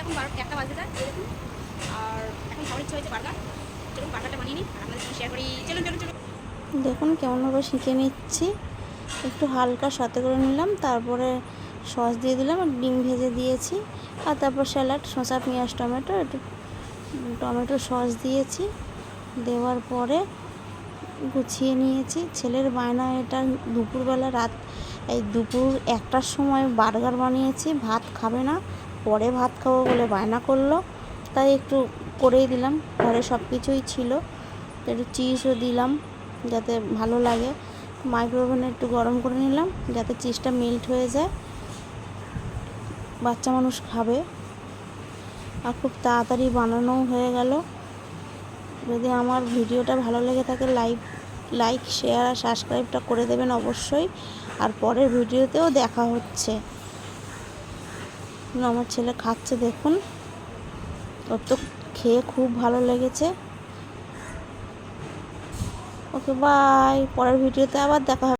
এখন 1টা বাজে যায় এরকম। আর এখন খাবার ইচ্ছা হয়েছে বার্গার। চলুন বার্গারটা বানিয়ে নিই আর আপনাদের সঙ্গে শেয়ার করি। চলুন চলুন চলুন। দেখুন কেমনভাবে শিখে নিচ্ছি। একটু হালকা সাথে করে নিলাম, তারপরে সস দিয়ে দিলাম আর ডিম ভেজে দিয়েছি। আর তারপর স্যালাড, শসা, পেঁয়াজ, টমেটো, একটু টমেটো সস দিয়েছি। দেওয়ার পরে গুছিয়ে নিয়েছি। ছেলের বায়না, এটা দুপুরবেলা এই দুপুর 1টার সময় বার্গার বানিয়েছি। ভাত খাবে না, পরে ভাত খাবো বলে বায়না করলো, তাই একটু করেই দিলাম। ঘরে সব কিছুই ছিল, একটু চিজও দিলাম যাতে ভালো লাগে। মাইক্রোওভেনে একটু গরম করে নিলাম যাতে চিজটা মেল্ট হয়ে যায়। বাচ্চা মানুষ খাবে আর খুব তাড়াতাড়ি বানানোও হয়ে গেল। যদি আমার ভিডিওটা ভালো লেগে থাকে লাইক শেয়ার আর সাবস্ক্রাইবটা করে দেবেন অবশ্যই। আর পরের ভিডিওতেও দেখা হচ্ছে। আমার ছেলে খাচ্ছে, দেখুন, ওর তো খেয়ে খুব ভালো লেগেছে। ওকে বাই, পরের ভিডিওতে আবার দেখা হবে।